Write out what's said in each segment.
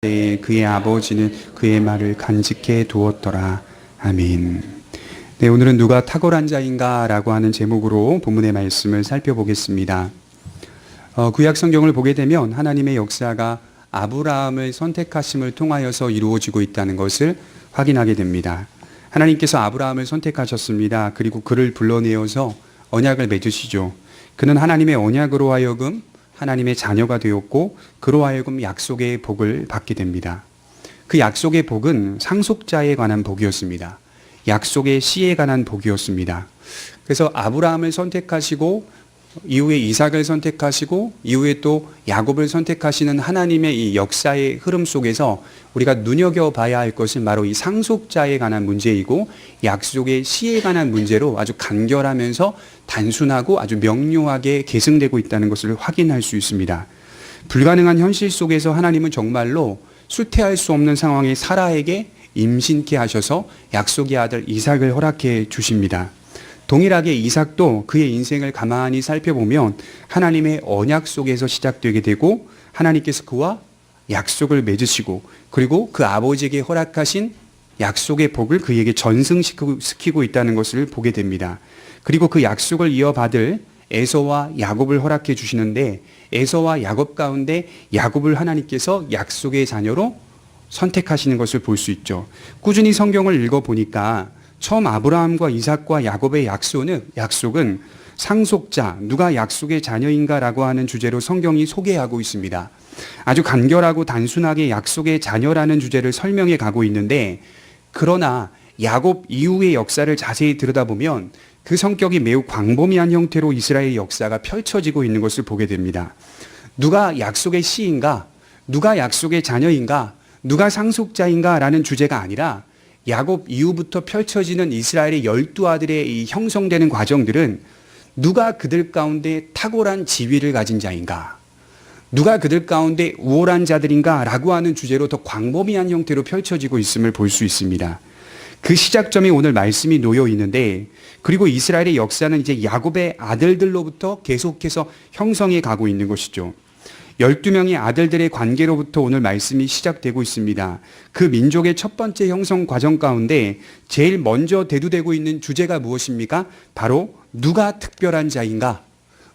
때에 그의 아버지는 그의 말을 간직해 두었더라. 아멘. 네, 오늘은 누가 탁월한 자인가 라고 하는 제목으로 본문의 말씀을 살펴보겠습니다. 구약 성경을 보게 되면 하나님의 역사가 아브라함을 선택하심을 통하여서 이루어지고 있다는 것을 확인하게 됩니다. 하나님께서 아브라함을 선택하셨습니다. 그리고 그를 불러내어서 언약을 맺으시죠. 그는 하나님의 언약으로 하여금 하나님의 자녀가 되었고 그로 하여금 약속의 복을 받게 됩니다. 그 약속의 복은 상속자에 관한 복이었습니다. 약속의 씨에 관한 복이었습니다. 그래서 아브라함을 선택하시고 이후에 이삭을 선택하시고 이후에 또 야곱을 선택하시는 하나님의 이 역사의 흐름 속에서 우리가 눈여겨봐야 할 것은 바로 이 상속자에 관한 문제이고 약속의 씨에 관한 문제로 아주 간결하면서 단순하고 아주 명료하게 계승되고 있다는 것을 확인할 수 있습니다. 불가능한 현실 속에서 하나님은 정말로 수태할 수 없는 상황에 사라에게 임신케 하셔서 약속의 아들 이삭을 허락해 주십니다. 동일하게 이삭도 그의 인생을 가만히 살펴보면 하나님의 언약 속에서 시작되게 되고 하나님께서 그와 약속을 맺으시고 그리고 그 아버지에게 허락하신 약속의 복을 그에게 전승시키고 있다는 것을 보게 됩니다. 그리고 그 약속을 이어받을 에서와 야곱을 허락해 주시는데 에서와 야곱 가운데 야곱을 하나님께서 약속의 자녀로 선택하시는 것을 볼 수 있죠. 꾸준히 성경을 읽어보니까 처음 아브라함과 이삭과 야곱의 약속은 상속자, 누가 약속의 자녀인가라고 하는 주제로 성경이 소개하고 있습니다. 아주 간결하고 단순하게 약속의 자녀라는 주제를 설명해 가고 있는데 그러나 야곱 이후의 역사를 자세히 들여다보면 그 성격이 매우 광범위한 형태로 이스라엘의 역사가 펼쳐지고 있는 것을 보게 됩니다. 누가 약속의 씨인가? 누가 약속의 자녀인가? 누가 상속자인가? 라는 주제가 아니라 야곱 이후부터 펼쳐지는 이스라엘의 12아들의 이 형성되는 과정들은 누가 그들 가운데 탁월한 지위를 가진 자인가? 누가 그들 가운데 우월한 자들인가? 라고 하는 주제로 더 광범위한 형태로 펼쳐지고 있음을 볼 수 있습니다. 그 시작점이 오늘 말씀이 놓여 있는데 그리고 이스라엘의 역사는 이제 야곱의 아들들로부터 계속해서 형성해 가고 있는 것이죠. 12명의 아들들의 관계로부터 오늘 말씀이 시작되고 있습니다. 그 민족의 첫 번째 형성 과정 가운데 제일 먼저 대두되고 있는 주제가 무엇입니까? 바로 누가 특별한 자인가?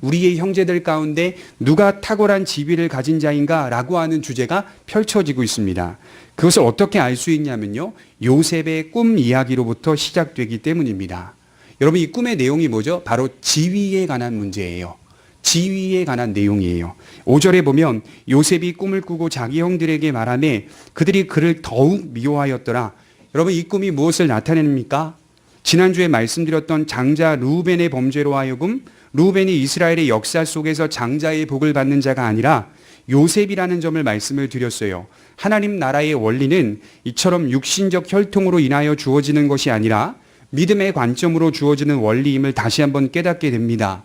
우리의 형제들 가운데 누가 탁월한 지위를 가진 자인가? 라고 하는 주제가 펼쳐지고 있습니다. 그것을 어떻게 알 수 있냐면요. 요셉의 꿈 이야기로부터 시작되기 때문입니다. 여러분 이 꿈의 내용이 뭐죠? 바로 지위에 관한 문제예요. 지위에 관한 내용이에요. 5절에 보면 요셉이 꿈을 꾸고 자기 형들에게 말하며 그들이 그를 더욱 미워하였더라. 여러분 이 꿈이 무엇을 나타냅니까? 지난주에 말씀드렸던 장자 르우벤의 범죄로 하여금 르우벤이 이스라엘의 역사 속에서 장자의 복을 받는 자가 아니라 요셉이라는 점을 말씀을 드렸어요. 하나님 나라의 원리는 이처럼 육신적 혈통으로 인하여 주어지는 것이 아니라 믿음의 관점으로 주어지는 원리임을 다시 한번 깨닫게 됩니다.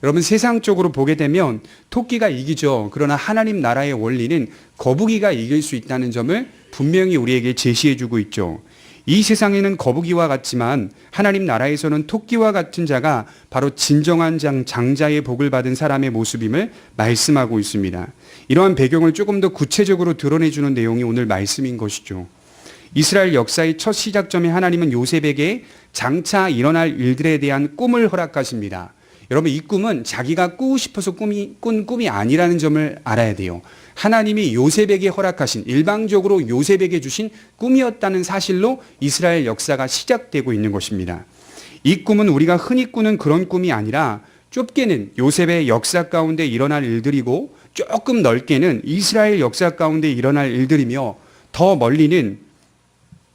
여러분 세상적으로 보게 되면 토끼가 이기죠. 그러나 하나님 나라의 원리는 거북이가 이길 수 있다는 점을 분명히 우리에게 제시해주고 있죠. 이 세상에는 거북이와 같지만 하나님 나라에서는 토끼와 같은 자가 바로 진정한 장자의 복을 받은 사람의 모습임을 말씀하고 있습니다. 이러한 배경을 조금 더 구체적으로 드러내주는 내용이 오늘 말씀인 것이죠. 이스라엘 역사의 첫 시작점에 하나님은 요셉에게 장차 일어날 일들에 대한 꿈을 허락하십니다. 여러분 이 꿈은 자기가 꾸고 싶어서 꾼 꿈이 아니라는 점을 알아야 돼요. 하나님이 요셉에게 허락하신 일방적으로 요셉에게 주신 꿈이었다는 사실로 이스라엘 역사가 시작되고 있는 것입니다. 이 꿈은 우리가 흔히 꾸는 그런 꿈이 아니라 좁게는 요셉의 역사 가운데 일어날 일들이고 조금 넓게는 이스라엘 역사 가운데 일어날 일들이며 더 멀리는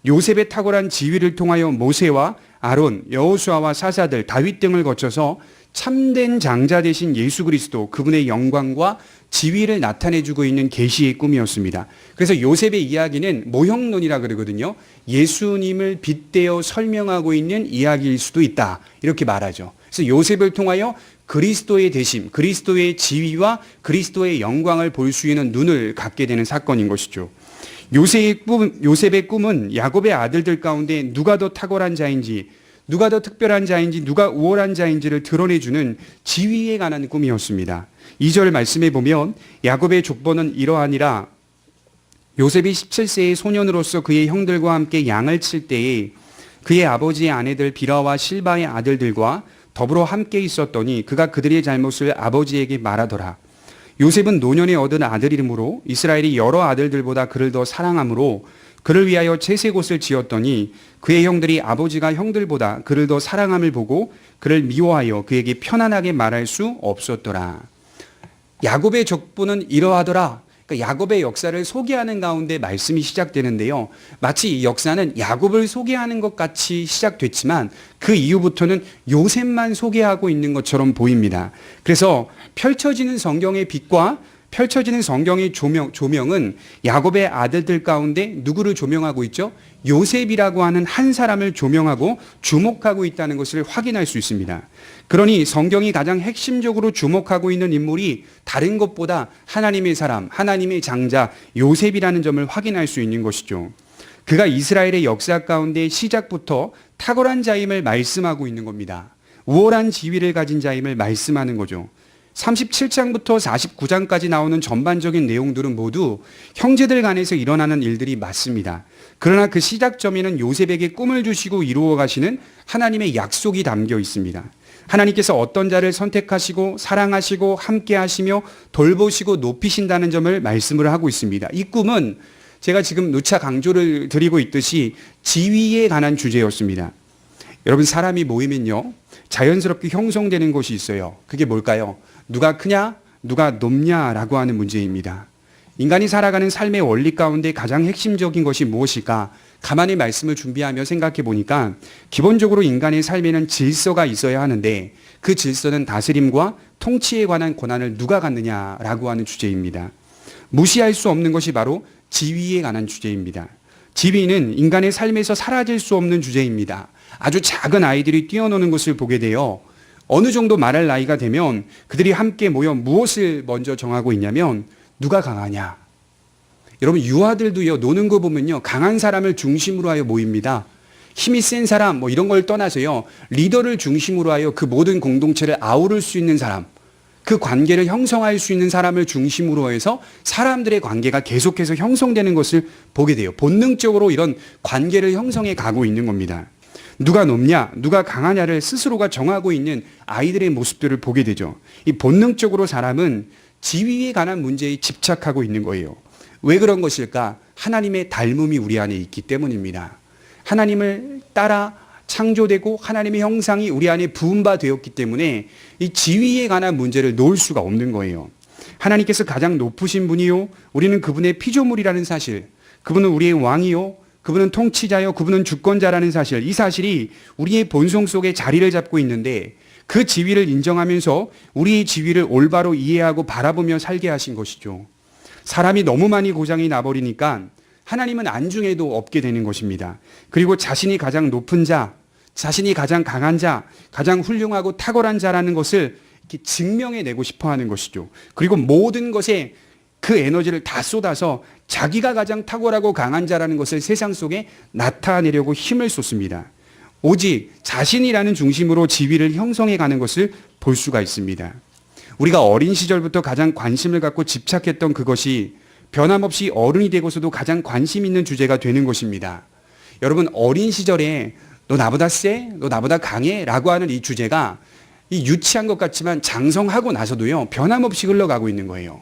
요셉의 탁월한 지위를 통하여 모세와 아론, 여호수아와 사사들, 다윗 등을 거쳐서 참된 장자 되신 예수 그리스도 그분의 영광과 지위를 나타내주고 있는 계시의 꿈이었습니다. 그래서 요셉의 이야기는 모형론이라 그러거든요. 예수님을 빗대어 설명하고 있는 이야기일 수도 있다 이렇게 말하죠. 그래서 요셉을 통하여 그리스도의 대심, 그리스도의 지위와 그리스도의 영광을 볼 수 있는 눈을 갖게 되는 사건인 것이죠. 요셉의 꿈은 야곱의 아들들 가운데 누가 더 탁월한 자인지 누가 더 특별한 자인지 누가 우월한 자인지를 드러내주는 지위에 관한 꿈이었습니다. 2절 말씀에 보면 야곱의 족보는 이러하니라 요셉이 17세의 소년으로서 그의 형들과 함께 양을 칠 때에 그의 아버지의 아내들 비라와 실바의 아들들과 더불어 함께 있었더니 그가 그들의 잘못을 아버지에게 말하더라. 요셉은 노년에 얻은 아들이므로 이스라엘이 여러 아들들보다 그를 더 사랑하므로 그를 위하여 채색옷을 지었더니 그의 형들이 아버지가 형들보다 그를 더 사랑함을 보고 그를 미워하여 그에게 편안하게 말할 수 없었더라. 야곱의 족보는 이러하더라. 그러니까 야곱의 역사를 소개하는 가운데 말씀이 시작되는데요. 마치 이 역사는 야곱을 소개하는 것 같이 시작됐지만 그 이후부터는 요셉만 소개하고 있는 것처럼 보입니다. 그래서 펼쳐지는 성경의 빛과 펼쳐지는 성경의 조명은 야곱의 아들들 가운데 누구를 조명하고 있죠? 요셉이라고 하는 한 사람을 조명하고 주목하고 있다는 것을 확인할 수 있습니다. 그러니 성경이 가장 핵심적으로 주목하고 있는 인물이 다른 것보다 하나님의 사람, 하나님의 장자 요셉이라는 점을 확인할 수 있는 것이죠. 그가 이스라엘의 역사 가운데 시작부터 탁월한 자임을 말씀하고 있는 겁니다. 우월한 지위를 가진 자임을 말씀하는 거죠. 37장부터 49장까지 나오는 전반적인 내용들은 모두 형제들 간에서 일어나는 일들이 맞습니다. 그러나 그 시작점에는 요셉에게 꿈을 주시고 이루어 가시는 하나님의 약속이 담겨 있습니다. 하나님께서 어떤 자를 선택하시고 사랑하시고 함께 하시며 돌보시고 높이신다는 점을 말씀을 하고 있습니다. 이 꿈은 제가 지금 누차 강조를 드리고 있듯이 지위에 관한 주제였습니다. 여러분, 사람이 모이면요, 자연스럽게 형성되는 것이 있어요. 그게 뭘까요? 누가 크냐, 누가 높냐라고 하는 문제입니다. 인간이 살아가는 삶의 원리 가운데 가장 핵심적인 것이 무엇일까? 가만히 말씀을 준비하며 생각해 보니까 기본적으로 인간의 삶에는 질서가 있어야 하는데 그 질서는 다스림과 통치에 관한 권한을 누가 갖느냐라고 하는 주제입니다. 무시할 수 없는 것이 바로 지위에 관한 주제입니다. 지위는 인간의 삶에서 사라질 수 없는 주제입니다. 아주 작은 아이들이 뛰어노는 것을 보게 돼요. 어느 정도 말할 나이가 되면 그들이 함께 모여 무엇을 먼저 정하고 있냐면 누가 강하냐. 여러분, 유아들도요, 노는 거 보면요, 강한 사람을 중심으로 하여 모입니다. 힘이 센 사람 뭐 이런 걸 떠나서요, 리더를 중심으로 하여 그 모든 공동체를 아우를 수 있는 사람, 그 관계를 형성할 수 있는 사람을 중심으로 해서 사람들의 관계가 계속해서 형성되는 것을 보게 돼요. 본능적으로 이런 관계를 형성해 가고 있는 겁니다. 누가 높냐, 누가 강하냐를 스스로가 정하고 있는 아이들의 모습들을 보게 되죠. 이 본능적으로 사람은 지위에 관한 문제에 집착하고 있는 거예요. 왜 그런 것일까? 하나님의 닮음이 우리 안에 있기 때문입니다. 하나님을 따라 창조되고 하나님의 형상이 우리 안에 부음바되었기 때문에 이 지위에 관한 문제를 놓을 수가 없는 거예요. 하나님께서 가장 높으신 분이요, 우리는 그분의 피조물이라는 사실, 그분은 우리의 왕이요, 그분은 통치자요, 그분은 주권자라는 사실, 이 사실이 우리의 본성 속에 자리를 잡고 있는데 그 지위를 인정하면서 우리의 지위를 올바로 이해하고 바라보며 살게 하신 것이죠. 사람이 너무 많이 고장이 나버리니까 하나님은 안중에도 없게 되는 것입니다. 그리고 자신이 가장 높은 자, 자신이 가장 강한 자, 가장 훌륭하고 탁월한 자라는 것을 이렇게 증명해내고 싶어 하는 것이죠. 그리고 모든 것에 그 에너지를 다 쏟아서 자기가 가장 탁월하고 강한 자라는 것을 세상 속에 나타내려고 힘을 쏟습니다. 오직 자신이라는 중심으로 지위를 형성해 가는 것을 볼 수가 있습니다. 우리가 어린 시절부터 가장 관심을 갖고 집착했던 그것이 변함없이 어른이 되고서도 가장 관심 있는 주제가 되는 것입니다. 여러분, 어린 시절에 너 나보다 세? 너 나보다 강해? 라고 하는 이 주제가 이 유치한 것 같지만 장성하고 나서도요, 변함없이 흘러가고 있는 거예요.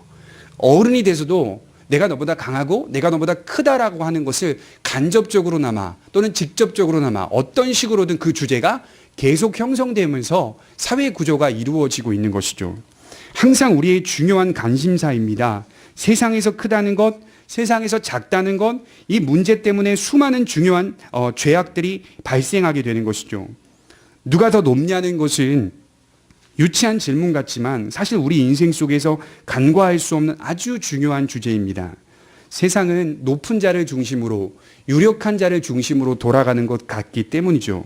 어른이 돼서도 내가 너보다 강하고 내가 너보다 크다라고 하는 것을 간접적으로나마 또는 직접적으로나마 어떤 식으로든 그 주제가 계속 형성되면서 사회 구조가 이루어지고 있는 것이죠. 항상 우리의 중요한 관심사입니다. 세상에서 크다는 것, 세상에서 작다는 것, 이 문제 때문에 수많은 중요한 죄악들이 발생하게 되는 것이죠. 누가 더 높냐는 것은 유치한 질문 같지만 사실 우리 인생 속에서 간과할 수 없는 아주 중요한 주제입니다. 세상은 높은 자를 중심으로, 유력한 자를 중심으로 돌아가는 것 같기 때문이죠.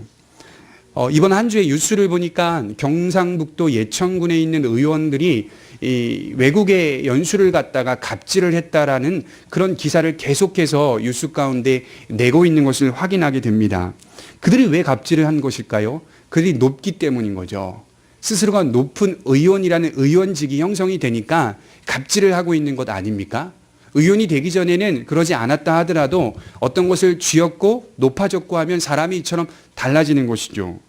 이번 한 주에 뉴스를 보니까 경상북도 예천군에 있는 의원들이 이 외국에 연수를 갔다가 갑질을 했다라는 그런 기사를 계속해서 뉴스 가운데 내고 있는 것을 확인하게 됩니다. 그들이 왜 갑질을 한 것일까요? 그들이 높기 때문인 거죠. 스스로가 높은 의원이라는 의원직이 형성이 되니까 갑질을 하고 있는 것 아닙니까? 의원이 되기 전에는 그러지 않았다 하더라도 어떤 것을 쥐었고 높아졌고 하면 사람이 이처럼 달라지는 것이죠.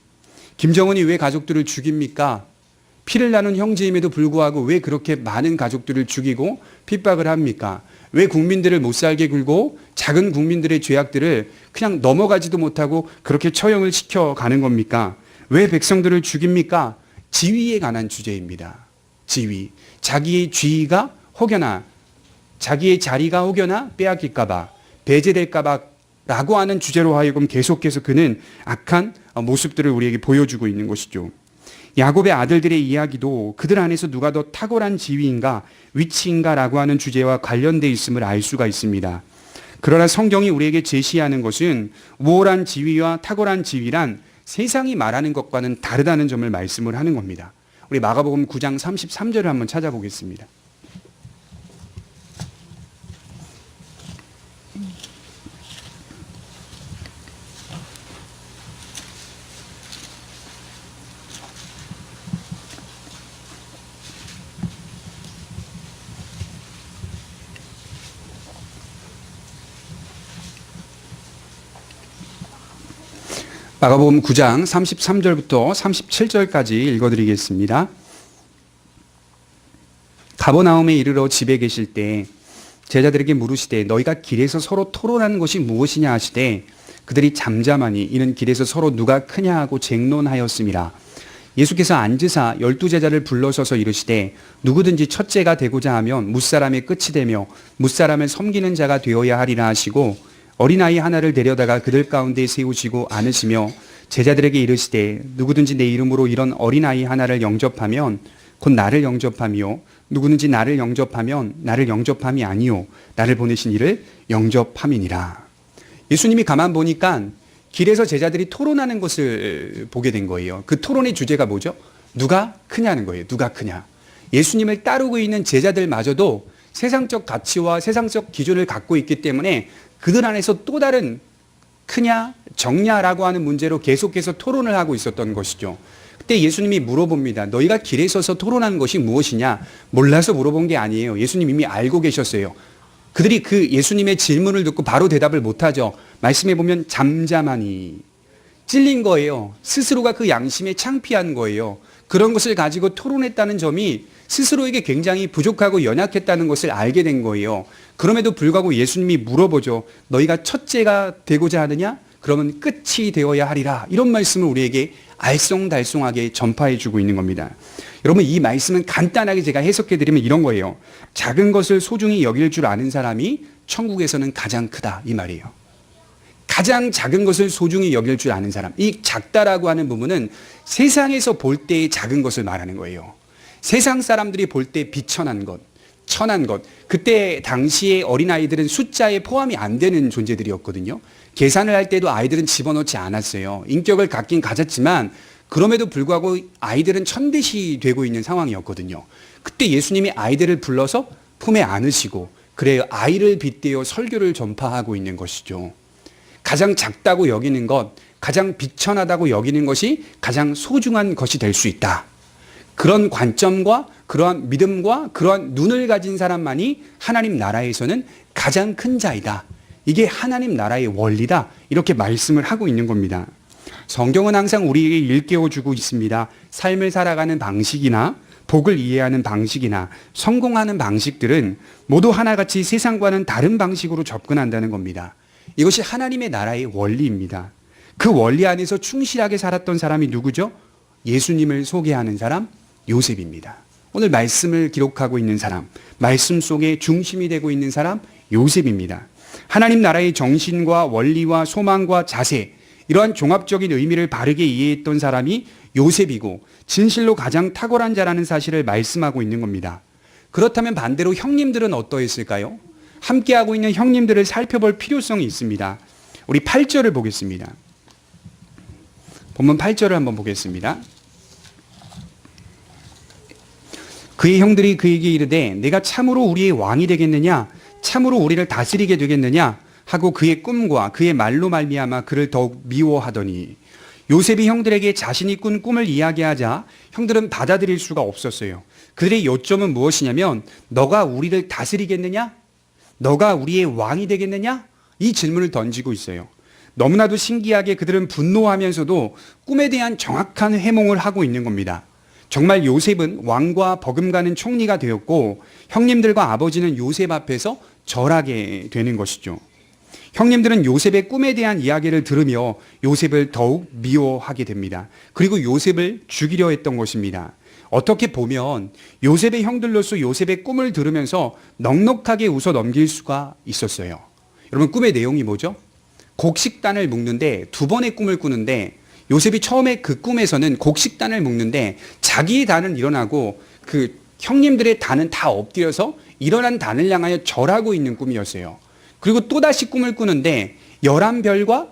김정은이 왜 가족들을 죽입니까? 피를 나눈 형제임에도 불구하고 왜 그렇게 많은 가족들을 죽이고 핍박을 합니까? 왜 국민들을 못 살게 굴고 작은 국민들의 죄악들을 그냥 넘어가지도 못하고 그렇게 처형을 시켜가는 겁니까? 왜 백성들을 죽입니까? 지위에 관한 주제입니다. 지위. 자기의 지위가 혹여나 자기의 자리가 혹여나 빼앗길까봐 배제될까봐 라고 하는 주제로 하여금 계속해서 그는 악한 모습들을 우리에게 보여주고 있는 것이죠. 야곱의 아들들의 이야기도 그들 안에서 누가 더 탁월한 지위인가 위치인가라고 하는 주제와 관련되어 있음을 알 수가 있습니다. 그러나 성경이 우리에게 제시하는 것은 우월한 지위와 탁월한 지위란 세상이 말하는 것과는 다르다는 점을 말씀을 하는 겁니다. 우리 마가복음 9장 33절을 한번 찾아보겠습니다. 마가복음 9장 33절부터 37절까지 읽어드리겠습니다. 가버나움에 이르러 집에 계실 때 제자들에게 물으시되 너희가 길에서 서로 토론하는 것이 무엇이냐 하시되 그들이 잠잠하니 이는 길에서 서로 누가 크냐 하고 쟁론하였음이라. 예수께서 앉으사 12제자를 불러서서 이르시되 누구든지 첫째가 되고자 하면 뭇사람의 끝이 되며 뭇사람을 섬기는 자가 되어야 하리라 하시고 어린아이 하나를 데려다가 그들 가운데 세우시고 안으시며 제자들에게 이르시되 누구든지 내 이름으로 이런 어린아이 하나를 영접하면 곧 나를 영접하며 누구든지 나를 영접하면 나를 영접함이 아니요 나를 보내신 이를 영접함이니라. 예수님이 가만 보니까 길에서 제자들이 토론하는 것을 보게 된 거예요. 그 토론의 주제가 뭐죠? 누가 크냐는 거예요. 누가 크냐. 예수님을 따르고 있는 제자들마저도 세상적 가치와 세상적 기준을 갖고 있기 때문에 그들 안에서 또 다른 크냐 적냐라고 하는 문제로 계속해서 토론을 하고 있었던 것이죠. 그때 예수님이 물어봅니다. 너희가 길에 서서 토론하는 것이 무엇이냐? 몰라서 물어본 게 아니에요. 예수님 이미 알고 계셨어요. 그들이 그 예수님의 질문을 듣고 바로 대답을 못하죠. 말씀해 보면 잠잠하니 찔린 거예요. 스스로가 그 양심에 창피한 거예요. 그런 것을 가지고 토론했다는 점이 스스로에게 굉장히 부족하고 연약했다는 것을 알게 된 거예요. 그럼에도 불구하고 예수님이 물어보죠. 너희가 첫째가 되고자 하느냐? 그러면 끝이 되어야 하리라. 이런 말씀을 우리에게 알쏭달쏭하게 전파해 주고 있는 겁니다. 여러분 이 말씀은 간단하게 제가 해석해 드리면 이런 거예요. 작은 것을 소중히 여길 줄 아는 사람이 천국에서는 가장 크다 이 말이에요. 가장 작은 것을 소중히 여길 줄 아는 사람. 이 작다라고 하는 부분은 세상에서 볼 때의 작은 것을 말하는 거예요. 세상 사람들이 볼 때 비천한 것, 천한 것. 그때 당시의 어린아이들은 숫자에 포함이 안 되는 존재들이었거든요. 계산을 할 때도 아이들은 집어넣지 않았어요. 인격을 갖긴 가졌지만 그럼에도 불구하고 아이들은 천대시 되고 있는 상황이었거든요. 그때 예수님이 아이들을 불러서 품에 안으시고 그래요. 아이를 빗대어 설교를 전파하고 있는 것이죠. 가장 작다고 여기는 것, 가장 비천하다고 여기는 것이 가장 소중한 것이 될 수 있다. 그런 관점과 그러한 믿음과 그러한 눈을 가진 사람만이 하나님 나라에서는 가장 큰 자이다. 이게 하나님 나라의 원리다. 이렇게 말씀을 하고 있는 겁니다. 성경은 항상 우리에게 일깨워주고 있습니다. 삶을 살아가는 방식이나 복을 이해하는 방식이나 성공하는 방식들은 모두 하나같이 세상과는 다른 방식으로 접근한다는 겁니다. 이것이 하나님의 나라의 원리입니다. 그 원리 안에서 충실하게 살았던 사람이 누구죠? 예수님을 소개하는 사람, 요셉입니다. 오늘 말씀을 기록하고 있는 사람, 말씀 속에 중심이 되고 있는 사람, 요셉입니다. 하나님 나라의 정신과 원리와 소망과 자세, 이러한 종합적인 의미를 바르게 이해했던 사람이 요셉이고 진실로 가장 탁월한 자라는 사실을 말씀하고 있는 겁니다. 그렇다면 반대로 형님들은 어떠했을까요? 함께하고 있는 형님들을 살펴볼 필요성이 있습니다. 우리 8절을 보겠습니다. 본문 8절을 한번 보겠습니다. 그의 형들이 그에게 이르되 내가 참으로 우리의 왕이 되겠느냐? 참으로 우리를 다스리게 되겠느냐? 하고 그의 꿈과 그의 말로 말미암아 그를 더욱 미워하더니 요셉이 형들에게 자신이 꾼 꿈을 이야기하자 형들은 받아들일 수가 없었어요. 그들의 요점은 무엇이냐면 너가 우리를 다스리겠느냐? 너가 우리의 왕이 되겠느냐? 이 질문을 던지고 있어요. 너무나도 신기하게 그들은 분노하면서도 꿈에 대한 정확한 해몽을 하고 있는 겁니다. 정말 요셉은 왕과 버금가는 총리가 되었고 형님들과 아버지는 요셉 앞에서 절하게 되는 것이죠. 형님들은 요셉의 꿈에 대한 이야기를 들으며 요셉을 더욱 미워하게 됩니다. 그리고 요셉을 죽이려 했던 것입니다. 어떻게 보면 요셉의 형들로서 요셉의 꿈을 들으면서 넉넉하게 웃어 넘길 수가 있었어요. 여러분, 꿈의 내용이 뭐죠? 곡식단을 묶는데 두 번의 꿈을 꾸는데 요셉이 처음에 그 꿈에서는 곡식단을 묶는데 자기의 단은 일어나고 그 형님들의 단은 다 엎드려서 일어난 단을 향하여 절하고 있는 꿈이었어요. 그리고 또다시 꿈을 꾸는데 11별과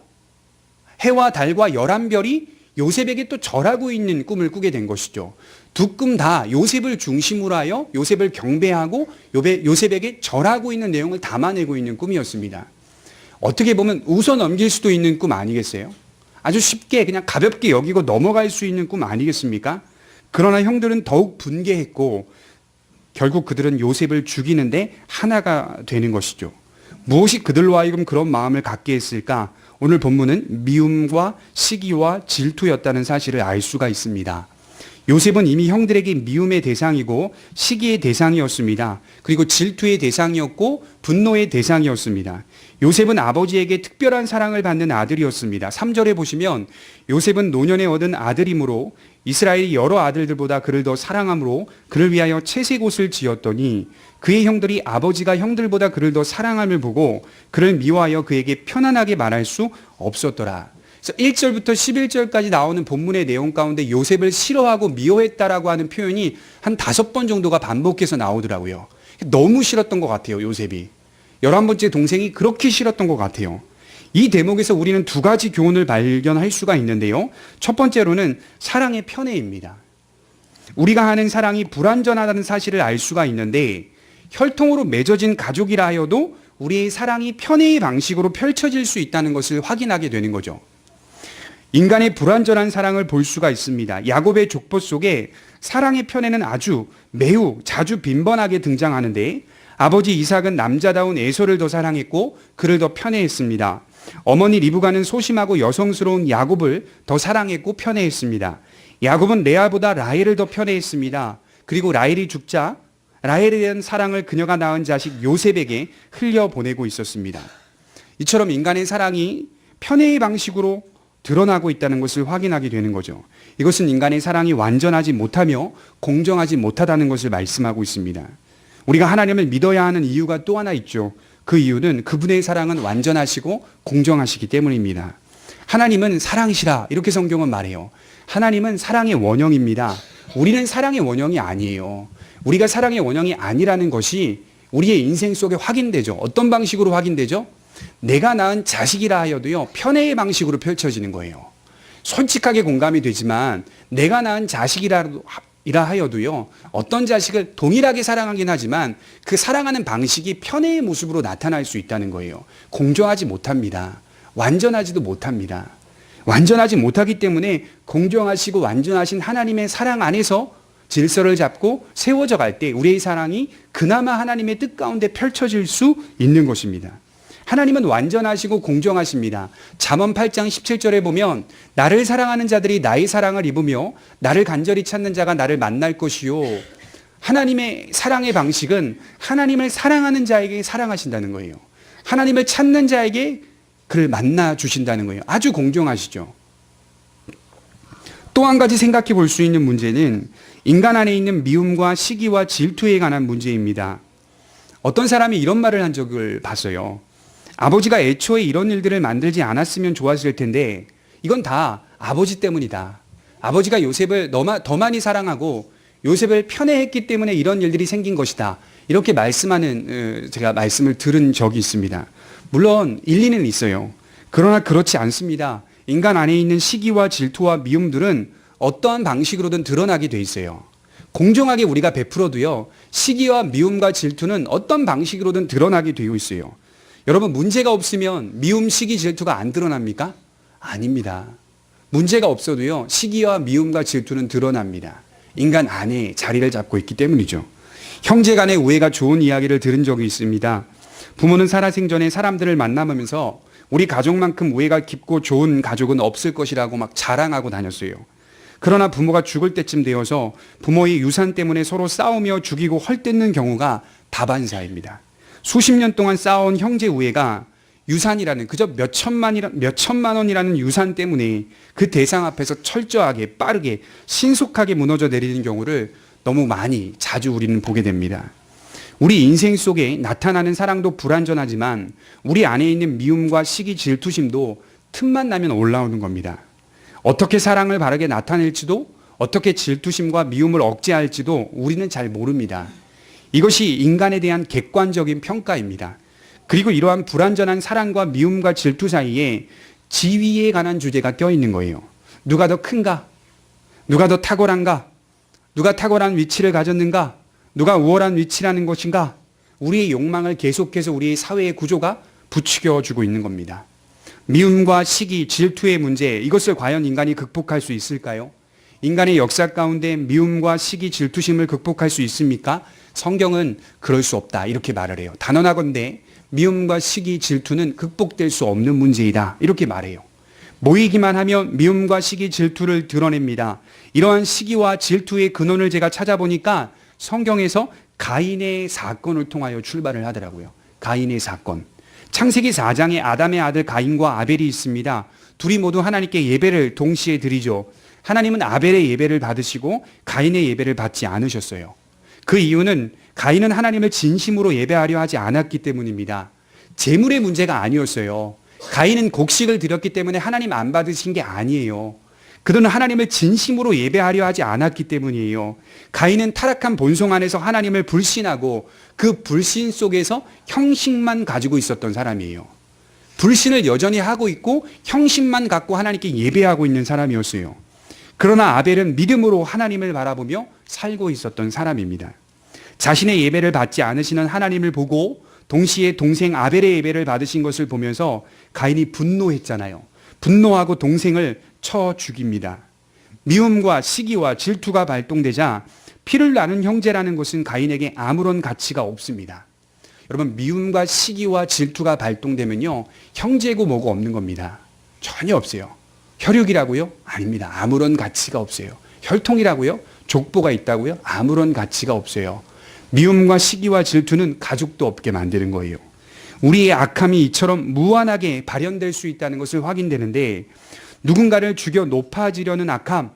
해와 달과 11별이 요셉에게 또 절하고 있는 꿈을 꾸게 된 것이죠. 두 꿈 다 요셉을 중심으로 하여 요셉을 경배하고 요셉에게 절하고 있는 내용을 담아내고 있는 꿈이었습니다. 어떻게 보면 웃어 넘길 수도 있는 꿈 아니겠어요? 아주 쉽게 그냥 가볍게 여기고 넘어갈 수 있는 꿈 아니겠습니까? 그러나 형들은 더욱 분개했고 결국 그들은 요셉을 죽이는데 하나가 되는 것이죠. 무엇이 그들로 하여금 그런 마음을 갖게 했을까? 오늘 본문은 미움과 시기와 질투였다는 사실을 알 수가 있습니다. 요셉은 이미 형들에게 미움의 대상이고 시기의 대상이었습니다. 그리고 질투의 대상이었고 분노의 대상이었습니다. 요셉은 아버지에게 특별한 사랑을 받는 아들이었습니다. 3절에 보시면 요셉은 노년에 얻은 아들이므로 이스라엘이 여러 아들들보다 그를 더 사랑함으로 그를 위하여 채색 옷을 지었더니 그의 형들이 아버지가 형들보다 그를 더 사랑함을 보고 그를 미워하여 그에게 편안하게 말할 수 없었더라. 그래서 1절부터 11절까지 나오는 본문의 내용 가운데 요셉을 싫어하고 미워했다라고 하는 표현이 한 5번 정도가 반복해서 나오더라고요. 너무 싫었던 것 같아요, 요셉이. 11번째 동생이 그렇게 싫었던 것 같아요. 이 대목에서 우리는 두 가지 교훈을 발견할 수가 있는데요. 첫 번째로는 사랑의 편애입니다. 우리가 하는 사랑이 불완전하다는 사실을 알 수가 있는데 혈통으로 맺어진 가족이라 하여도 우리의 사랑이 편애의 방식으로 펼쳐질 수 있다는 것을 확인하게 되는 거죠. 인간의 불완전한 사랑을 볼 수가 있습니다. 야곱의 족보 속에 사랑의 편애는 매우 자주 빈번하게 등장하는데 아버지 이삭은 남자다운 에서를 더 사랑했고 그를 더 편애했습니다. 어머니 리브가는 소심하고 여성스러운 야곱을 더 사랑했고 편애했습니다. 야곱은 레아보다 라헬을 더 편애했습니다. 그리고 라헬이 죽자 라헬에 대한 사랑을 그녀가 낳은 자식 요셉에게 흘려보내고 있었습니다. 이처럼 인간의 사랑이 편애의 방식으로 드러나고 있다는 것을 확인하게 되는 거죠. 이것은 인간의 사랑이 완전하지 못하며 공정하지 못하다는 것을 말씀하고 있습니다. 우리가 하나님을 믿어야 하는 이유가 또 하나 있죠. 그 이유는 그분의 사랑은 완전하시고 공정하시기 때문입니다. 하나님은 사랑이시라 이렇게 성경은 말해요. 하나님은 사랑의 원형입니다. 우리는 사랑의 원형이 아니에요. 우리가 사랑의 원형이 아니라는 것이 우리의 인생 속에 확인되죠. 어떤 방식으로 확인되죠? 내가 낳은 자식이라 하여도요, 편애의 방식으로 펼쳐지는 거예요. 솔직하게 공감이 되지만 내가 낳은 자식이라 하여도요, 어떤 자식을 동일하게 사랑하긴 하지만 그 사랑하는 방식이 편애의 모습으로 나타날 수 있다는 거예요. 공정하지 못합니다. 완전하지도 못합니다. 완전하지 못하기 때문에 공정하시고 완전하신 하나님의 사랑 안에서 질서를 잡고 세워져 갈 때 우리의 사랑이 그나마 하나님의 뜻 가운데 펼쳐질 수 있는 것입니다. 하나님은 완전하시고 공정하십니다. 잠언 8장 17절에 보면 나를 사랑하는 자들이 나의 사랑을 입으며 나를 간절히 찾는 자가 나를 만날 것이요. 하나님의 사랑의 방식은 하나님을 사랑하는 자에게 사랑하신다는 거예요. 하나님을 찾는 자에게 그를 만나 주신다는 거예요. 아주 공정하시죠. 또 한 가지 생각해 볼 수 있는 문제는 인간 안에 있는 미움과 시기와 질투에 관한 문제입니다. 어떤 사람이 이런 말을 한 적을 봤어요. 아버지가 애초에 이런 일들을 만들지 않았으면 좋았을 텐데 이건 다 아버지 때문이다. 아버지가 요셉을 더 많이 사랑하고 요셉을 편애했기 때문에 이런 일들이 생긴 것이다. 이렇게 말씀하는 제가 말씀을 들은 적이 있습니다. 물론 일리는 있어요. 그러나 그렇지 않습니다. 인간 안에 있는 시기와 질투와 미움들은 어떠한 방식으로든 드러나게 돼 있어요. 공정하게 우리가 베풀어도요, 시기와 미움과 질투는 어떤 방식으로든 드러나게 되어 있어요. 여러분, 문제가 없으면 미움, 시기, 질투가 안 드러납니까? 아닙니다. 문제가 없어도요, 시기와 미움과 질투는 드러납니다. 인간 안에 자리를 잡고 있기 때문이죠. 형제 간의 우애가 좋은 이야기를 들은 적이 있습니다. 부모는 살아생전에 사람들을 만나면서 우리 가족만큼 우애가 깊고 좋은 가족은 없을 것이라고 막 자랑하고 다녔어요. 그러나 부모가 죽을 때쯤 되어서 부모의 유산 때문에 서로 싸우며 죽이고 헐뜯는 경우가 다반사입니다. 수십 년 동안 쌓아온 형제 우애가 유산이라는 그저 몇 천만 원이라는 유산 때문에 그 대상 앞에서 철저하게 빠르게 신속하게 무너져 내리는 경우를 너무 많이 자주 우리는 보게 됩니다. 우리 인생 속에 나타나는 사랑도 불완전하지만 우리 안에 있는 미움과 시기, 질투심도 틈만 나면 올라오는 겁니다. 어떻게 사랑을 바르게 나타낼지도 어떻게 질투심과 미움을 억제할지도 우리는 잘 모릅니다. 이것이 인간에 대한 객관적인 평가입니다. 그리고 이러한 불완전한 사랑과 미움과 질투 사이에 지위에 관한 주제가 껴있는 거예요. 누가 더 큰가? 누가 더 탁월한가? 누가 탁월한 위치를 가졌는가? 누가 우월한 위치라는 것인가? 우리의 욕망을 계속해서 우리의 사회의 구조가 부추겨주고 있는 겁니다. 미움과 시기, 질투의 문제, 이것을 과연 인간이 극복할 수 있을까요? 인간의 역사 가운데 미움과 시기, 질투심을 극복할 수 있습니까? 성경은 그럴 수 없다 이렇게 말을 해요. 단언하건대 미움과 시기, 질투는 극복될 수 없는 문제이다 이렇게 말해요. 모이기만 하면 미움과 시기, 질투를 드러냅니다. 이러한 시기와 질투의 근원을 제가 찾아보니까 성경에서 가인의 사건을 통하여 출발을 하더라고요. 가인의 사건. 창세기 4장에 아담의 아들 가인과 아벨이 있습니다. 둘이 모두 하나님께 예배를 동시에 드리죠. 하나님은 아벨의 예배를 받으시고 가인의 예배를 받지 않으셨어요. 그 이유는 가인은 하나님을 진심으로 예배하려 하지 않았기 때문입니다. 재물의 문제가 아니었어요. 가인은 곡식을 드렸기 때문에 하나님 안 받으신 게 아니에요. 그들은 하나님을 진심으로 예배하려 하지 않았기 때문이에요. 가인은 타락한 본성 안에서 하나님을 불신하고 그 불신 속에서 형식만 가지고 있었던 사람이에요. 불신을 여전히 하고 있고 형식만 갖고 하나님께 예배하고 있는 사람이었어요. 그러나 아벨은 믿음으로 하나님을 바라보며 살고 있었던 사람입니다. 자신의 예배를 받지 않으시는 하나님을 보고 동시에 동생 아벨의 예배를 받으신 것을 보면서 가인이 분노했잖아요. 분노하고 동생을 쳐 죽입니다. 미움과 시기와 질투가 발동되자 피를 나눈 형제라는 것은 가인에게 아무런 가치가 없습니다. 여러분, 미움과 시기와 질투가 발동되면요, 형제고 뭐고 없는 겁니다. 전혀 없어요. 혈육이라고요? 아닙니다. 아무런 가치가 없어요. 혈통이라고요? 족보가 있다고요? 아무런 가치가 없어요. 미움과 시기와 질투는 가족도 없게 만드는 거예요. 우리의 악함이 이처럼 무한하게 발현될 수 있다는 것을 확인되는데, 누군가를 죽여 높아지려는 악함,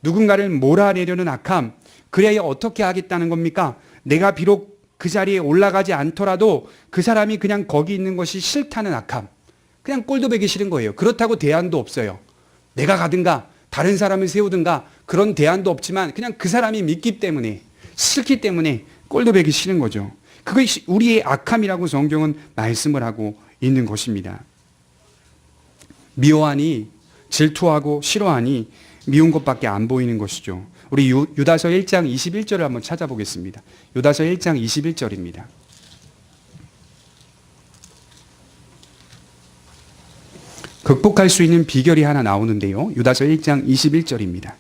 누군가를 몰아내려는 악함, 그래야 어떻게 하겠다는 겁니까? 내가 비록 그 자리에 올라가지 않더라도 그 사람이 그냥 거기 있는 것이 싫다는 악함, 그냥 꼴도 보기 싫은 거예요. 그렇다고 대안도 없어요. 내가 가든가 다른 사람을 세우든가 그런 대안도 없지만 그냥 그 사람이 믿기 때문에, 싫기 때문에 꼴도 보기 싫은 거죠. 그것이 우리의 악함이라고 성경은 말씀을 하고 있는 것입니다. 미워하니, 질투하고 싫어하니 미운 것밖에 안 보이는 것이죠. 우리 유다서 1장 21절을 한번 찾아보겠습니다. 유다서 1장 21절입니다. 극복할 수 있는 비결이 하나 나오는데요. 유다서 1장 21절입니다.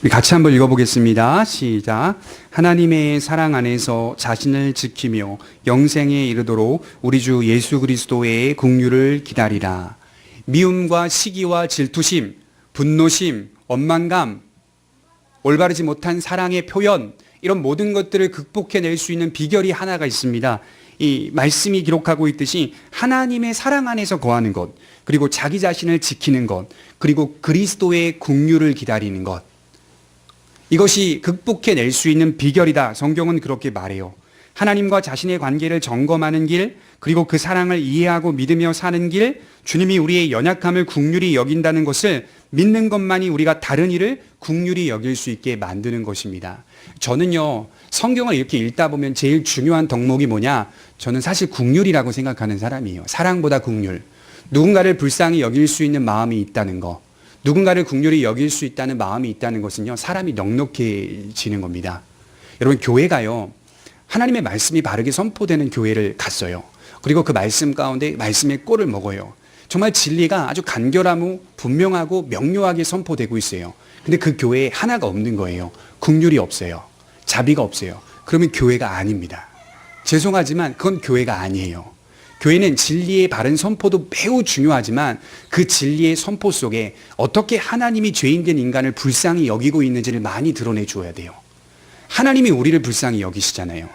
우리 같이 한번 읽어보겠습니다. 시작. 하나님의 사랑 안에서 자신을 지키며 영생에 이르도록 우리 주 예수 그리스도의 긍휼을 기다리라. 미움과 시기와 질투심, 분노심, 원망감, 올바르지 못한 사랑의 표현, 이런 모든 것들을 극복해낼 수 있는 비결이 하나가 있습니다. 이 말씀이 기록하고 있듯이 하나님의 사랑 안에서 거하는 것, 그리고 자기 자신을 지키는 것, 그리고 그리스도의 긍휼을 기다리는 것, 이것이 극복해낼 수 있는 비결이다. 성경은 그렇게 말해요. 하나님과 자신의 관계를 점검하는 길, 그리고 그 사랑을 이해하고 믿으며 사는 길, 주님이 우리의 연약함을 긍휼히 여긴다는 것을 믿는 것만이 우리가 다른 일을 긍휼히 여길 수 있게 만드는 것입니다. 저는요, 성경을 이렇게 읽다 보면 제일 중요한 덕목이 뭐냐? 저는 사실 긍휼이라고 생각하는 사람이에요. 사랑보다 긍휼. 누군가를 불쌍히 여길 수 있는 마음이 있다는 거. 누군가를 긍휼히 여길 수 있다는 마음이 있다는 것은요, 사람이 넉넉해지는 겁니다. 여러분, 교회가요, 하나님의 말씀이 바르게 선포되는 교회를 갔어요. 그리고 그 말씀 가운데 말씀의 꼴을 먹어요. 정말 진리가 아주 간결하고 분명하고 명료하게 선포되고 있어요. 근데 그 교회에 하나가 없는 거예요. 긍휼이 없어요. 자비가 없어요. 그러면 교회가 아닙니다. 죄송하지만 그건 교회가 아니에요. 교회는 진리의 바른 선포도 매우 중요하지만 그 진리의 선포 속에 어떻게 하나님이 죄인된 인간을 불쌍히 여기고 있는지를 많이 드러내 주어야 돼요. 하나님이 우리를 불쌍히 여기시잖아요.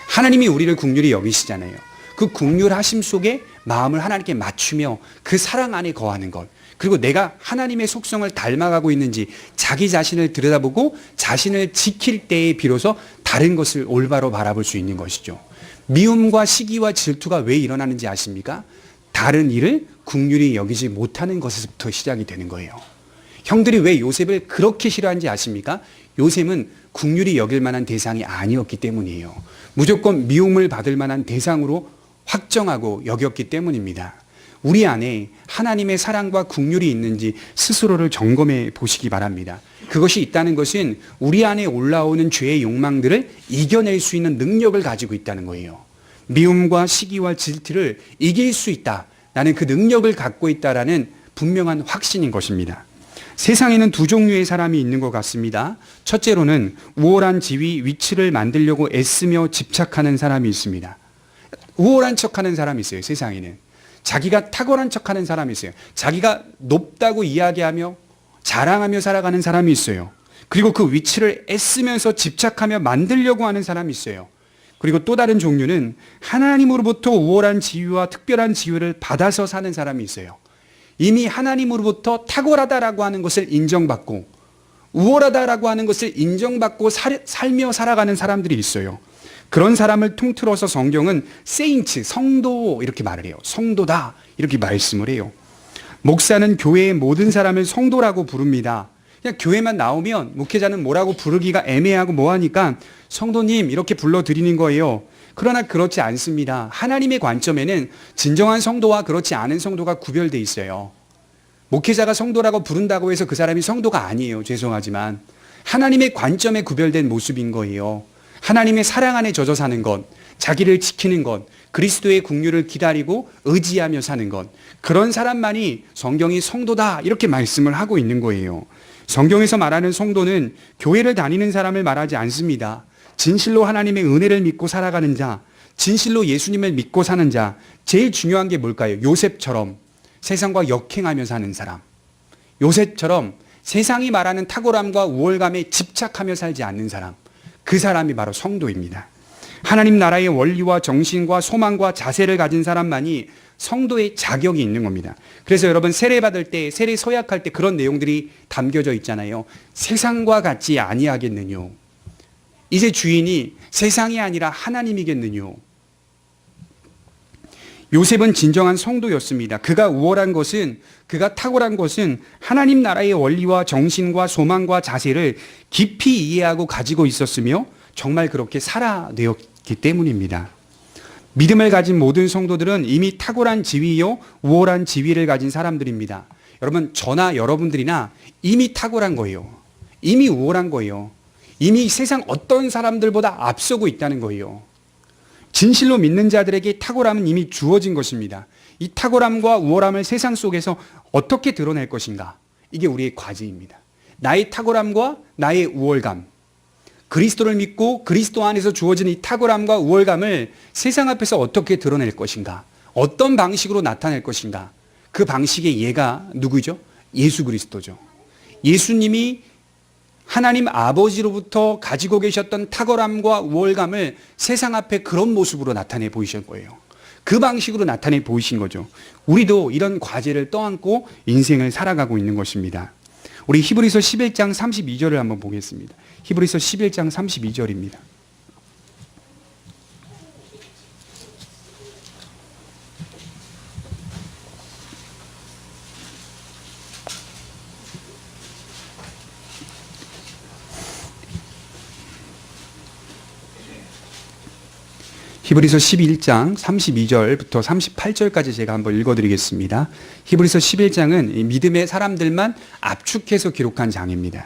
하나님이 우리를 긍휼히 여기시잖아요. 그 긍휼하심 속에 마음을 하나님께 맞추며 그 사랑 안에 거하는 것, 그리고 내가 하나님의 속성을 닮아가고 있는지 자기 자신을 들여다보고 자신을 지킬 때에 비로소 다른 것을 올바로 바라볼 수 있는 것이죠. 미움과 시기와 질투가 왜 일어나는지 아십니까? 다른 일을 긍휼히 여기지 못하는 것에서부터 시작이 되는 거예요. 형들이 왜 요셉을 그렇게 싫어하는지 아십니까? 요셉은 긍휼히 여길 만한 대상이 아니었기 때문이에요. 무조건 미움을 받을 만한 대상으로 확정하고 여겼기 때문입니다. 우리 안에 하나님의 사랑과 긍휼이 있는지 스스로를 점검해 보시기 바랍니다. 그것이 있다는 것은 우리 안에 올라오는 죄의 욕망들을 이겨낼 수 있는 능력을 가지고 있다는 거예요. 미움과 시기와 질투를 이길 수 있다. 나는 그 능력을 갖고 있다라는 분명한 확신인 것입니다. 세상에는 두 종류의 사람이 있는 것 같습니다. 첫째로는 우월한 지위, 위치를 만들려고 애쓰며 집착하는 사람이 있습니다. 우월한 척하는 사람이 있어요. 세상에는. 자기가 탁월한 척하는 사람이 있어요. 자기가 높다고 이야기하며 자랑하며 살아가는 사람이 있어요. 그리고 그 위치를 애쓰면서 집착하며 만들려고 하는 사람이 있어요. 그리고 또 다른 종류는 하나님으로부터 우월한 지위와 특별한 지위를 받아서 사는 사람이 있어요. 이미 하나님으로부터 탁월하다라고 하는 것을 인정받고 우월하다라고 하는 것을 인정받고 살며 살아가는 사람들이 있어요. 그런 사람을 통틀어서 성경은 세인츠, 성도 이렇게 말을 해요. 성도다 이렇게 말씀을 해요. 목사는 교회의 모든 사람을 성도라고 부릅니다. 그냥 교회만 나오면 목회자는 뭐라고 부르기가 애매하고 뭐하니까 성도님 이렇게 불러드리는 거예요. 그러나 그렇지 않습니다. 하나님의 관점에는 진정한 성도와 그렇지 않은 성도가 구별되어 있어요. 목회자가 성도라고 부른다고 해서 그 사람이 성도가 아니에요. 죄송하지만 하나님의 관점에 구별된 모습인 거예요. 하나님의 사랑 안에 젖어 사는 것, 자기를 지키는 것, 그리스도의 긍휼을 기다리고 의지하며 사는 것, 그런 사람만이 성경이 성도다 이렇게 말씀을 하고 있는 거예요. 성경에서 말하는 성도는 교회를 다니는 사람을 말하지 않습니다. 진실로 하나님의 은혜를 믿고 살아가는 자, 진실로 예수님을 믿고 사는 자, 제일 중요한 게 뭘까요? 요셉처럼 세상과 역행하며 사는 사람, 요셉처럼 세상이 말하는 탁월함과 우월감에 집착하며 살지 않는 사람, 그 사람이 바로 성도입니다. 하나님 나라의 원리와 정신과 소망과 자세를 가진 사람만이 성도의 자격이 있는 겁니다. 그래서 여러분 세례 받을 때, 세례 서약할 때 그런 내용들이 담겨져 있잖아요. 세상과 같지 아니하겠느뇨. 이제 주인이 세상이 아니라 하나님이겠느뇨. 요셉은 진정한 성도였습니다. 그가 우월한 것은, 그가 탁월한 것은 하나님 나라의 원리와 정신과 소망과 자세를 깊이 이해하고 가지고 있었으며 정말 그렇게 살아내었기 때문입니다. 믿음을 가진 모든 성도들은 이미 탁월한 지위요, 우월한 지위를 가진 사람들입니다. 여러분, 저나 여러분들이나 이미 탁월한 거예요. 이미 우월한 거예요. 이미 세상 어떤 사람들보다 앞서고 있다는 거예요. 진실로 믿는 자들에게 탁월함은 이미 주어진 것입니다. 이 탁월함과 우월함을 세상 속에서 어떻게 드러낼 것인가? 이게 우리의 과제입니다. 나의 탁월함과 나의 우월감, 그리스도를 믿고 그리스도 안에서 주어진 이 탁월함과 우월감을 세상 앞에서 어떻게 드러낼 것인가? 어떤 방식으로 나타낼 것인가? 그 방식의 예가 누구죠? 예수 그리스도죠. 예수님이 하나님 아버지로부터 가지고 계셨던 탁월함과 우월감을 세상 앞에 그런 모습으로 나타내 보이신 거예요. 그 방식으로 나타내 보이신 거죠. 우리도 이런 과제를 떠안고 인생을 살아가고 있는 것입니다. 우리 히브리서 11장 32절을 한번 보겠습니다. 히브리서 11장 32절입니다. 히브리서 11장 32절부터 38절까지 제가 한번 읽어드리겠습니다. 히브리서 11장은 믿음의 사람들만 압축해서 기록한 장입니다.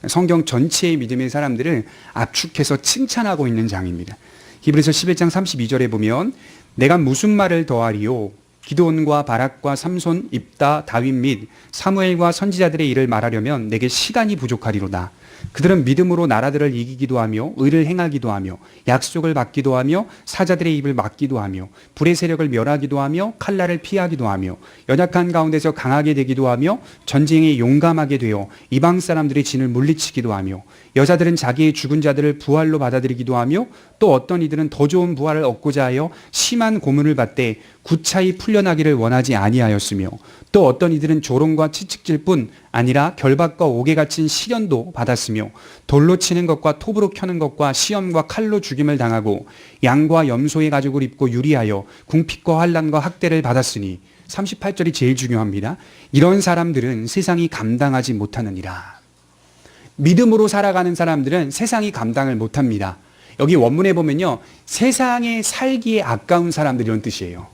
성경 전체의 믿음의 사람들을 압축해서 칭찬하고 있는 장입니다. 히브리서 11장 32절에 보면 내가 무슨 말을 더하리요? 기드온과 바락과 삼손, 입다, 다윗 및 사무엘과 선지자들의 일을 말하려면 내게 시간이 부족하리로다. 그들은 믿음으로 나라들을 이기기도 하며 의를 행하기도 하며 약속을 받기도 하며 사자들의 입을 막기도 하며 불의 세력을 멸하기도 하며 칼날을 피하기도 하며 연약한 가운데서 강하게 되기도 하며 전쟁에 용감하게 되어 이방 사람들의 진을 물리치기도 하며 여자들은 자기의 죽은 자들을 부활로 받아들이기도 하며 또 어떤 이들은 더 좋은 부활을 얻고자 하여 심한 고문을 받되 구차히 풀려나기를 원하지 아니하였으며 또 어떤 이들은 조롱과 채찍질 뿐 아니라 결박과 옥에 갇힌 시련도 받았으며 돌로 치는 것과 톱으로 켜는 것과 시험과 칼로 죽임을 당하고 양과 염소의 가죽을 입고 유리하여 궁핍과 환난과 학대를 받았으니 38절이 제일 중요합니다. 이런 사람들은 세상이 감당하지 못하느니라. 믿음으로 살아가는 사람들은 세상이 감당을 못합니다. 여기 원문에 보면요, 세상에 살기에 아까운 사람들 이런 뜻이에요.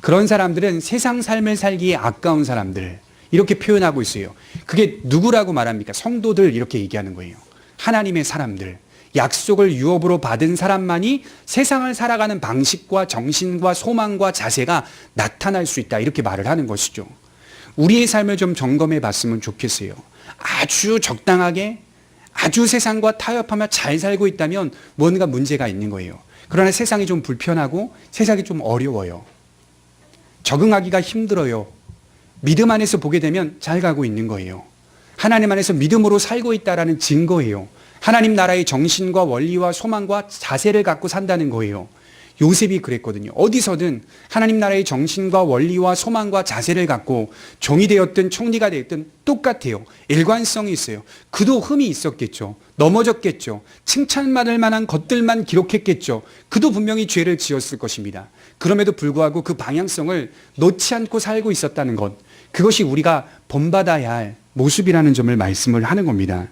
그런 사람들은 세상 삶을 살기에 아까운 사람들 이렇게 표현하고 있어요. 그게 누구라고 말합니까? 성도들 이렇게 얘기하는 거예요. 하나님의 사람들, 약속을 유업으로 받은 사람만이 세상을 살아가는 방식과 정신과 소망과 자세가 나타날 수 있다 이렇게 말을 하는 것이죠. 우리의 삶을 좀 점검해 봤으면 좋겠어요. 아주 적당하게 아주 세상과 타협하며 잘 살고 있다면 뭔가 문제가 있는 거예요. 그러나 세상이 좀 불편하고 세상이 좀 어려워요. 적응하기가 힘들어요. 믿음 안에서 보게 되면 잘 가고 있는 거예요. 하나님 안에서 믿음으로 살고 있다라는 증거예요. 하나님 나라의 정신과 원리와 소망과 자세를 갖고 산다는 거예요. 요셉이 그랬거든요. 어디서든 하나님 나라의 정신과 원리와 소망과 자세를 갖고 종이 되었든 총리가 되었든 똑같아요. 일관성이 있어요. 그도 흠이 있었겠죠. 넘어졌겠죠. 칭찬받을 만한 것들만 기록했겠죠. 그도 분명히 죄를 지었을 것입니다. 그럼에도 불구하고 그 방향성을 놓지 않고 살고 있었다는 것, 그것이 우리가 본받아야 할 모습이라는 점을 말씀을 하는 겁니다.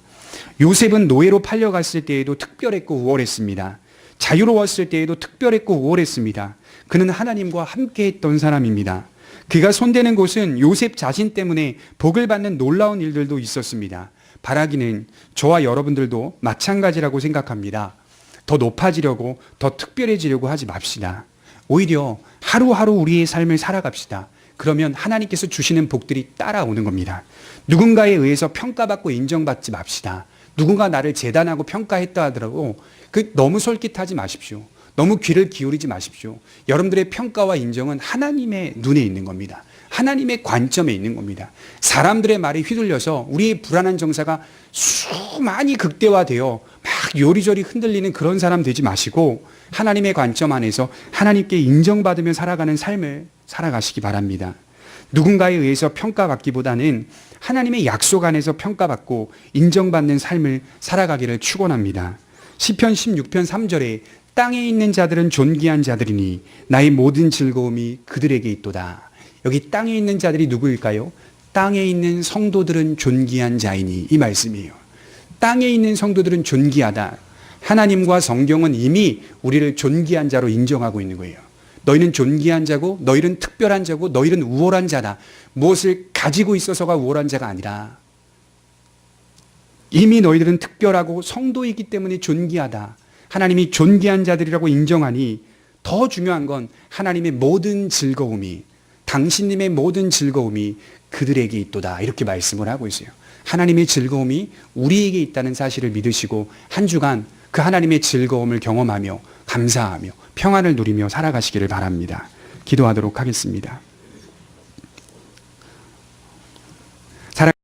요셉은 노예로 팔려갔을 때에도 특별했고 우월했습니다. 자유로웠을 때에도 특별했고 우월했습니다. 그는 하나님과 함께 했던 사람입니다. 그가 손대는 곳은 요셉 자신 때문에 복을 받는 놀라운 일들도 있었습니다. 바라기는 저와 여러분들도 마찬가지라고 생각합니다. 더 높아지려고 더 특별해지려고 하지 맙시다. 오히려 하루하루 우리의 삶을 살아갑시다. 그러면 하나님께서 주시는 복들이 따라오는 겁니다. 누군가에 의해서 평가받고 인정받지 맙시다. 누군가 나를 재단하고 평가했다 하더라도 너무 솔깃하지 마십시오. 너무 귀를 기울이지 마십시오. 여러분들의 평가와 인정은 하나님의 눈에 있는 겁니다. 하나님의 관점에 있는 겁니다. 사람들의 말에 휘둘려서 우리의 불안한 정사가 수많이 극대화되어 막 요리조리 흔들리는 그런 사람 되지 마시고 하나님의 관점 안에서 하나님께 인정받으며 살아가는 삶을 살아가시기 바랍니다. 누군가에 의해서 평가받기보다는 하나님의 약속 안에서 평가받고 인정받는 삶을 살아가기를 축원합니다. 시편 16편 3절에 땅에 있는 자들은 존귀한 자들이니 나의 모든 즐거움이 그들에게 있도다. 여기 땅에 있는 자들이 누구일까요? 땅에 있는 성도들은 존귀한 자이니 이 말씀이에요. 땅에 있는 성도들은 존귀하다. 하나님과 성경은 이미 우리를 존귀한 자로 인정하고 있는 거예요. 너희는 존귀한 자고 너희는 특별한 자고 너희는 우월한 자다. 무엇을 가지고 있어서가 우월한 자가 아니라 이미 너희들은 특별하고 성도이기 때문에 존귀하다. 하나님이 존귀한 자들이라고 인정하니 더 중요한 건 하나님의 모든 즐거움이 당신님의 모든 즐거움이 그들에게 있도다. 이렇게 말씀을 하고 있어요. 하나님의 즐거움이 우리에게 있다는 사실을 믿으시고 한 주간 그 하나님의 즐거움을 경험하며 감사하며 평안을 누리며 살아가시기를 바랍니다. 기도하도록 하겠습니다.